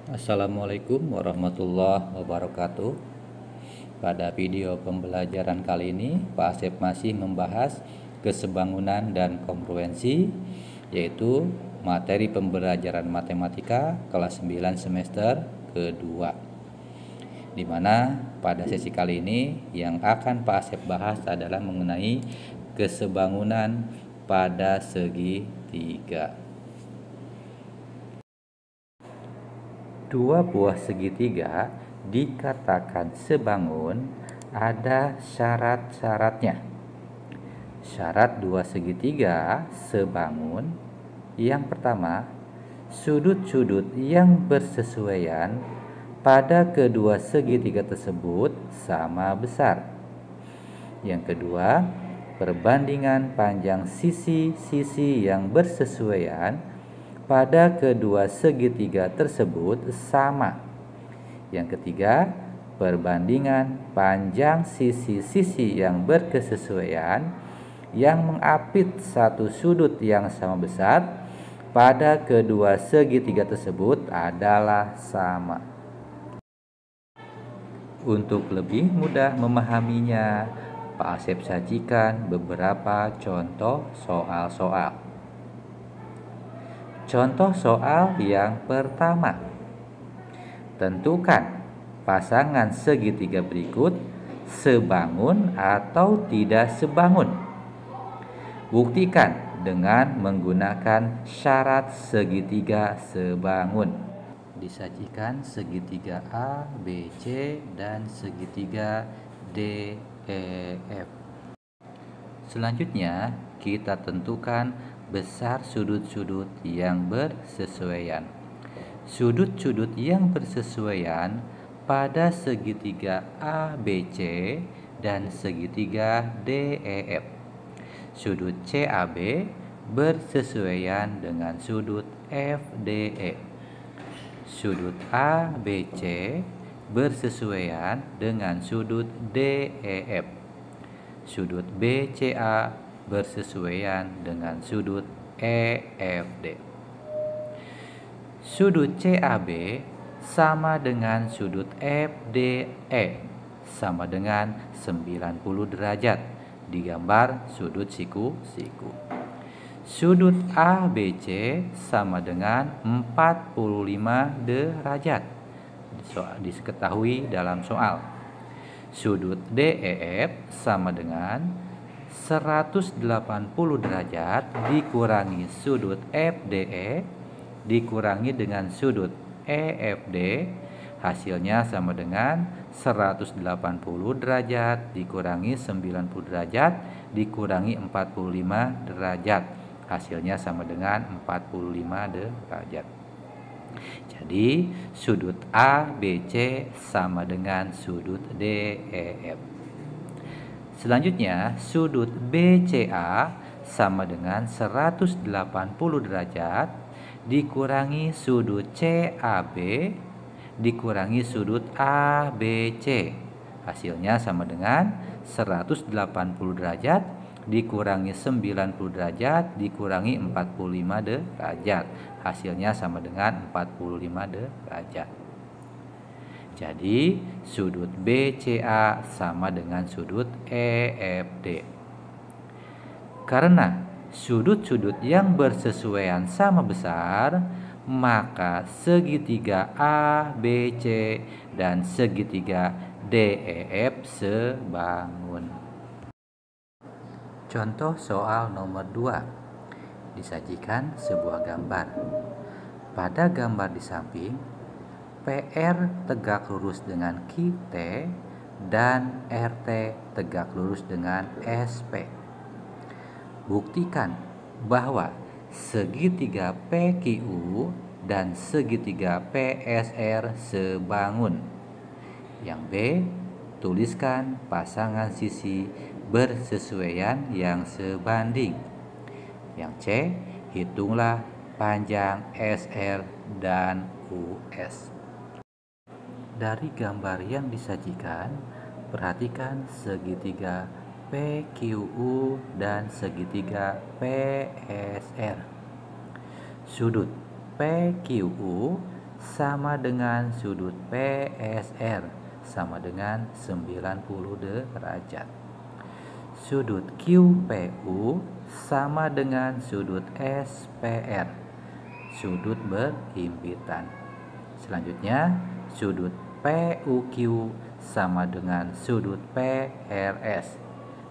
Assalamualaikum warahmatullahi wabarakatuh. Pada video pembelajaran kali ini, Pak Asep masih membahas kesebangunan dan kongruensi, yaitu materi pembelajaran matematika kelas 9 semester kedua. Di mana pada sesi kali ini yang akan Pak Asep bahas adalah mengenai kesebangunan pada segitiga. Dua buah segitiga dikatakan sebangun, ada syarat-syaratnya. Syarat dua segitiga sebangun, yang pertama, sudut-sudut yang bersesuaian pada kedua segitiga tersebut sama besar. Yang kedua, perbandingan panjang sisi-sisi yang bersesuaian pada kedua segitiga tersebut sama. Yang ketiga, perbandingan panjang sisi-sisi yang berkesesuaian yang mengapit satu sudut yang sama besar pada kedua segitiga tersebut adalah sama. Untuk lebih mudah memahaminya, Pak Asep sajikan beberapa contoh soal-soal. Contoh soal yang pertama. Tentukan pasangan segitiga berikut sebangun atau tidak sebangun. Buktikan dengan menggunakan syarat segitiga sebangun. Disajikan segitiga A, B, C, dan segitiga D, E, F. Selanjutnya, kita tentukan besar sudut-sudut yang bersesuaian. Sudut-sudut yang bersesuaian pada segitiga ABC dan segitiga DEF. Sudut CAB bersesuaian dengan sudut FDE. Sudut ABC bersesuaian dengan sudut DEF. Sudut BCA bersesuaian dengan sudut EFD. Sudut CAB sama dengan sudut FDE sama dengan 90 derajat, digambar sudut siku-siku. Sudut ABC sama dengan 45 derajat, diketahui dalam soal. Sudut DEF sama dengan 180 derajat dikurangi sudut FDE dikurangi dengan sudut EFD, hasilnya sama dengan 180 derajat dikurangi 90 derajat dikurangi 45 derajat, hasilnya sama dengan 45 derajat. Jadi sudut ABC sama dengan sudut DEF. Selanjutnya, sudut BCA sama dengan 180 derajat dikurangi sudut CAB dikurangi sudut ABC. Hasilnya sama dengan 180 derajat dikurangi 90 derajat dikurangi 45 derajat. Hasilnya sama dengan 45 derajat. Jadi sudut BCA sama dengan sudut EFD. Karena sudut-sudut yang bersesuaian sama besar, maka segitiga ABC dan segitiga DEF sebangun. Contoh soal nomor 2. Disajikan sebuah gambar. Pada gambar di samping, PR tegak lurus dengan QT dan RT tegak lurus dengan SP. Buktikan bahwa segitiga PQ dan segitiga PSR sebangun. Yang B, tuliskan pasangan sisi bersesuaian yang sebanding. Yang C, hitunglah panjang SR dan US. Dari gambar yang disajikan, perhatikan segitiga PQU dan segitiga PSR. Sudut PQU sama dengan sudut PSR sama dengan 90 derajat. Sudut QPU sama dengan sudut SPR, sudut berhimpitan. Selanjutnya, sudut PUQ sama dengan sudut PRS,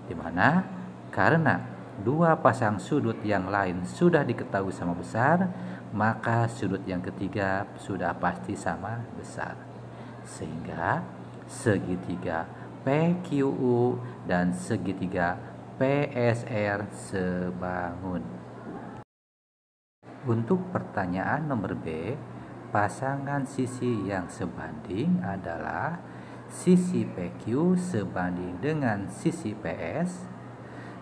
di mana karena dua pasang sudut yang lain sudah diketahui sama besar, maka sudut yang ketiga sudah pasti sama besar. Sehingga segitiga PQU dan segitiga PSR sebangun. Untuk pertanyaan nomor B, pasangan sisi yang sebanding adalah sisi PQ sebanding dengan sisi PS,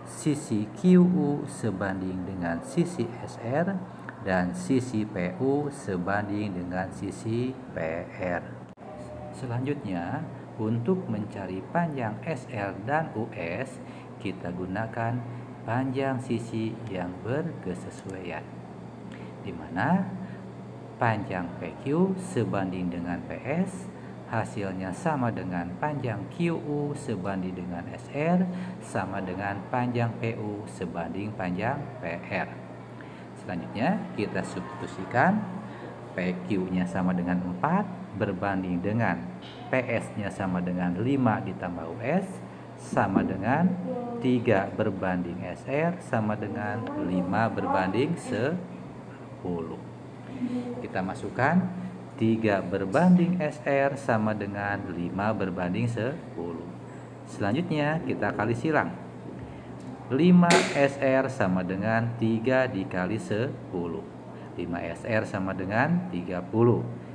sisi QU sebanding dengan sisi SR, dan sisi PU sebanding dengan sisi PR. Selanjutnya, untuk mencari panjang SR dan US, kita gunakan panjang sisi yang berkesesuaian, di mana panjang PQ sebanding dengan PS, hasilnya sama dengan panjang QU sebanding dengan SR, sama dengan panjang PU sebanding panjang PR. Selanjutnya kita substitusikan. PQ-nya sama dengan 4 berbanding dengan PS-nya sama dengan 5 ditambah US, sama dengan 3 berbanding SR, sama dengan 5 berbanding 10. Kita masukkan 3 berbanding SR sama dengan 5 berbanding 10. Selanjutnya kita kali silang. 5 SR sama dengan 3 dikali 10. 5 SR sama dengan 30.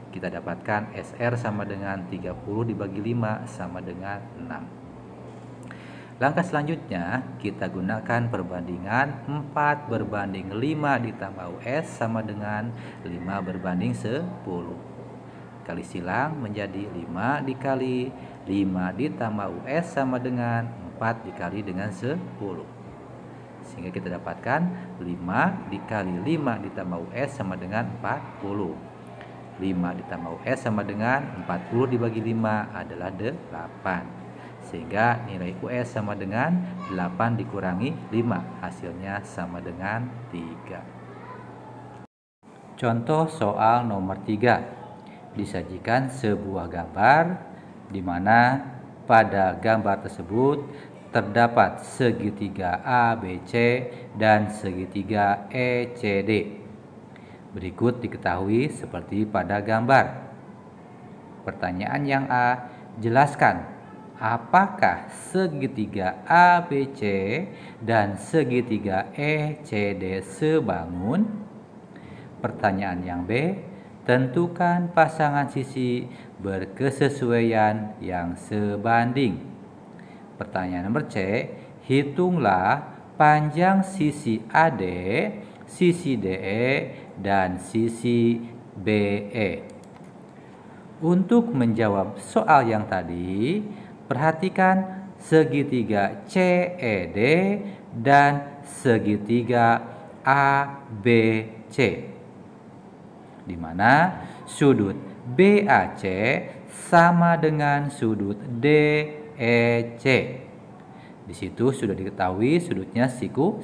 Kita dapatkan SR sama dengan 30 dibagi 5 sama dengan 6. Langkah selanjutnya, kita gunakan perbandingan 4 berbanding 5 ditambah US sama dengan 5 berbanding 10. Kali silang menjadi 5 dikali 5 ditambah US sama dengan 4 dikali dengan 10. Sehingga kita dapatkan 5 dikali 5 ditambah US sama dengan 40. 5 ditambah US sama dengan 40 dibagi 5 adalah 8. Sehingga nilai US sama dengan 8 dikurangi 5, hasilnya sama dengan 3. Contoh soal nomor 3. Disajikan sebuah gambar di mana pada gambar tersebut terdapat segitiga ABC dan segitiga ECD. Berikut diketahui seperti pada gambar. Pertanyaan yang A, jelaskan apakah segitiga ABC dan segitiga ECD sebangun? Pertanyaan yang B, tentukan pasangan sisi berkesesuaian yang sebanding. Pertanyaan nomor C, hitunglah panjang sisi AD, sisi DE, dan sisi BE. Untuk menjawab soal yang tadi, perhatikan segitiga CED dan segitiga ABC, di mana sudut BAC sama dengan sudut DEC. Di situ sudah diketahui sudutnya siku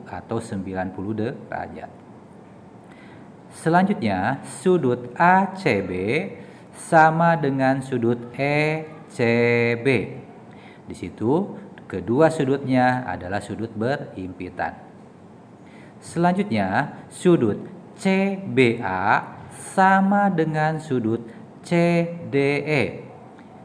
atau 90 derajat. Selanjutnya, sudut ACB sama dengan sudut ECB. Di situ kedua sudutnya adalah sudut berhimpitan. Selanjutnya, sudut CBA sama dengan sudut CDE.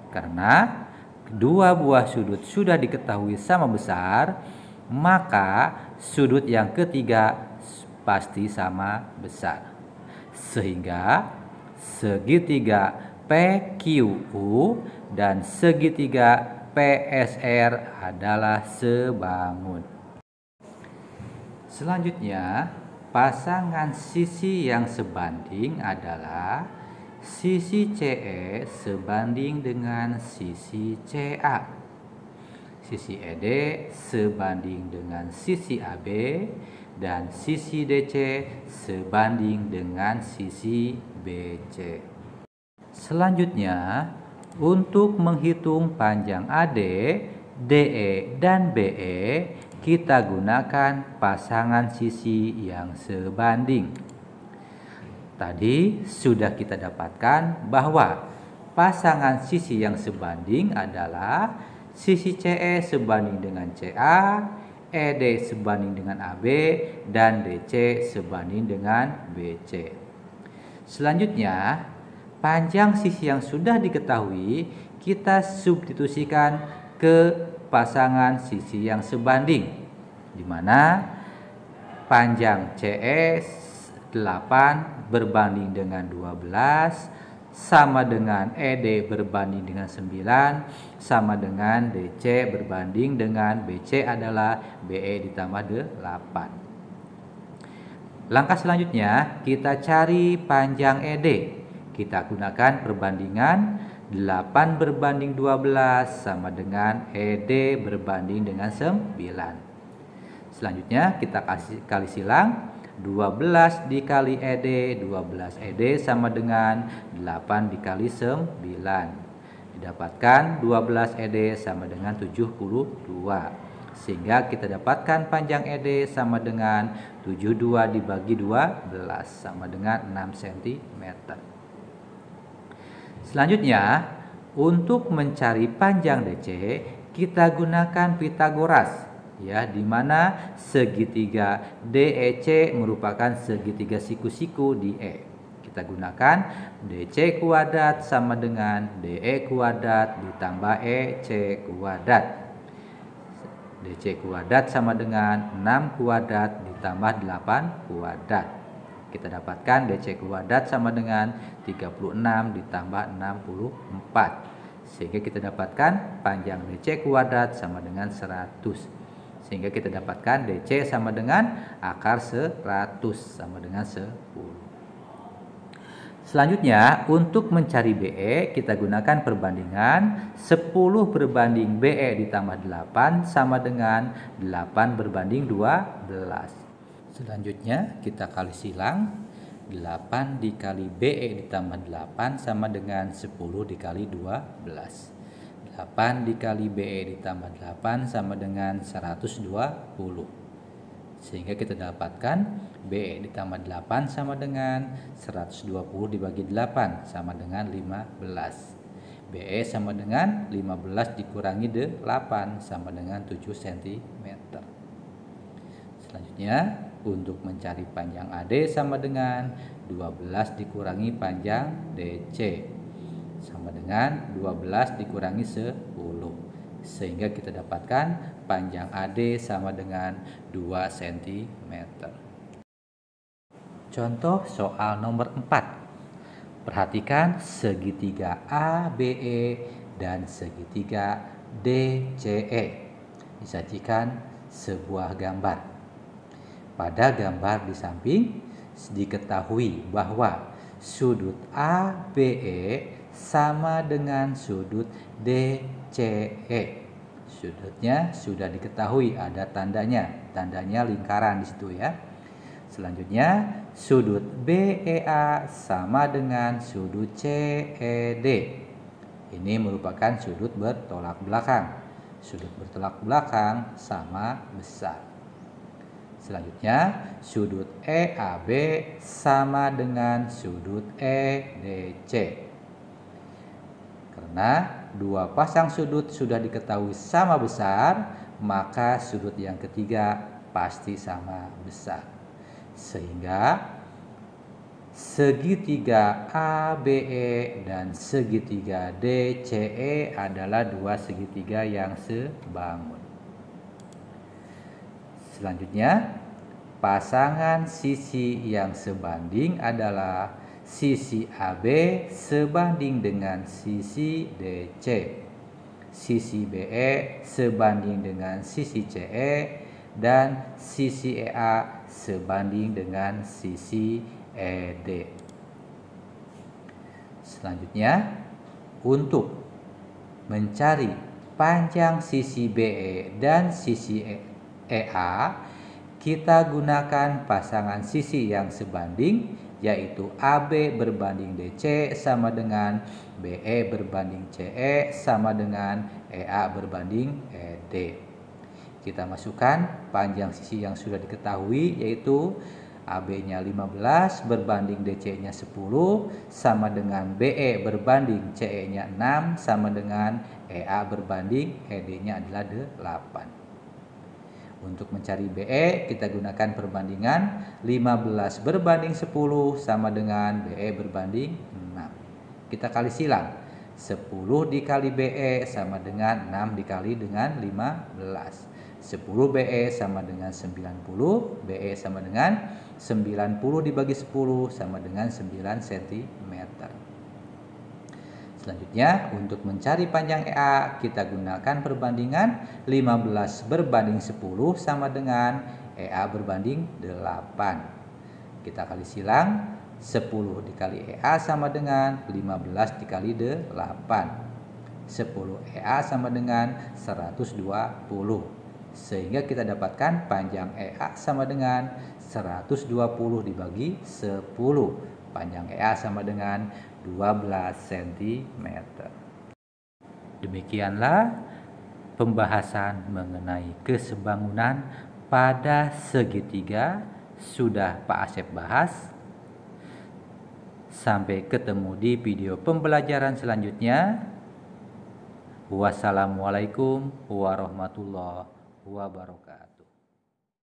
Karena kedua buah sudut sudah diketahui sama besar, maka sudut yang ketiga pasti sama besar. Sehingga segitiga PQU dan segitiga PSR adalah sebangun. Selanjutnya, pasangan sisi yang sebanding adalah sisi CE sebanding dengan sisi CA, sisi ED sebanding dengan sisi AB, dan sisi DC sebanding dengan sisi BC. Selanjutnya, untuk menghitung panjang AD, DE, dan BE, kita gunakan pasangan sisi yang sebanding. Tadi sudah kita dapatkan bahwa pasangan sisi yang sebanding adalah sisi CE sebanding dengan CA, ED sebanding dengan AB, dan DC sebanding dengan BC. Selanjutnya, panjang sisi yang sudah diketahui kita substitusikan ke pasangan sisi yang sebanding, di mana panjang CE 8 berbanding dengan 12 sama dengan ED berbanding dengan 9 sama dengan DC berbanding dengan BC adalah BE ditambah 8. Langkah selanjutnya kita cari panjang ED. Kita gunakan perbandingan 8 berbanding 12 sama dengan ED berbanding dengan 9. Selanjutnya kita kali silang 12 dikali ED, 12 ED sama dengan 8 dikali 9. Didapatkan 12 ED sama dengan 72. Sehingga kita dapatkan panjang ED sama dengan 72 dibagi 12 sama dengan 6 cm. Selanjutnya, untuk mencari panjang DC, kita gunakan Pitagoras. Ya, di mana segitiga DEC merupakan segitiga siku-siku di E. Kita gunakan DC kuadrat sama dengan DE kuadrat ditambah EC kuadrat. DC kuadrat sama dengan 6 kuadrat ditambah 8 kuadrat. Kita dapatkan DC kuadrat sama dengan 36 ditambah 64. Sehingga kita dapatkan panjang DC kuadrat sama dengan 100. Sehingga kita dapatkan DC sama dengan akar 100 sama dengan 10. Selanjutnya, untuk mencari BE, kita gunakan perbandingan 10 berbanding BE ditambah 8 sama dengan 8 berbanding 12. Selanjutnya, kita kali silang 8 dikali BE ditambah 8 sama dengan 10 dikali 12. 8 dikali BE ditambah 8 sama dengan 120. Sehingga kita dapatkan BE ditambah 8 sama dengan 120 dibagi 8 sama dengan 15. BE sama dengan 15 dikurangi 8 sama dengan 7 cm. Selanjutnya, untuk mencari panjang AD sama dengan 12 dikurangi panjang DC. Sama dengan 12 dikurangi 10. Sehingga kita dapatkan panjang AD sama dengan 2 cm. Contoh soal nomor 4. Perhatikan segitiga ABE dan segitiga DCE. Disajikan sebuah gambar. Pada gambar di samping diketahui bahwa sudut ABE sama dengan sudut DCE. Sudutnya sudah diketahui, ada tandanya lingkaran di situ ya. Selanjutnya, sudut BEA sama dengan sudut CED. Ini merupakan sudut bertolak belakang. Sudut bertolak belakang sama besar. Selanjutnya, sudut EAB sama dengan sudut EDC. Karena dua pasang sudut sudah diketahui sama besar, maka sudut yang ketiga pasti sama besar. Sehingga segitiga ABE dan segitiga DCE adalah dua segitiga yang sebangun. Selanjutnya, pasangan sisi yang sebanding adalah sisi AB sebanding dengan sisi DC, sisi BE sebanding dengan sisi CE, dan sisi EA sebanding dengan sisi ED. Selanjutnya, untuk mencari panjang sisi BE dan sisi EA, kita gunakan pasangan sisi yang sebanding, yaitu AB berbanding DC sama dengan BE berbanding CE sama dengan EA berbanding ED. Kita masukkan panjang sisi yang sudah diketahui, yaitu AB-nya 15 berbanding DC-nya 10 sama dengan BE berbanding CE-nya 6 sama dengan EA berbanding ED-nya adalah 8. Untuk mencari BE kita gunakan perbandingan 15 berbanding 10 sama dengan BE berbanding 6. Kita kali silang. 10 dikali BE sama dengan 6 dikali dengan 15. 10 BE sama dengan 90, BE sama dengan 90 dibagi 10 sama dengan 9 cm. Selanjutnya, untuk mencari panjang EA, kita gunakan perbandingan 15 berbanding 10 sama dengan EA berbanding 8. Kita kali silang, 10 dikali EA sama dengan 15 dikali 8. 10 EA sama dengan 120. Sehingga kita dapatkan panjang EA sama dengan 120 dibagi 10. Panjang EA sama dengan 12 cm. Demikianlah pembahasan mengenai kesebangunan pada segitiga sudah Pak Asep bahas. Sampai ketemu di video pembelajaran selanjutnya. Wassalamualaikum warahmatullahi wabarakatuh.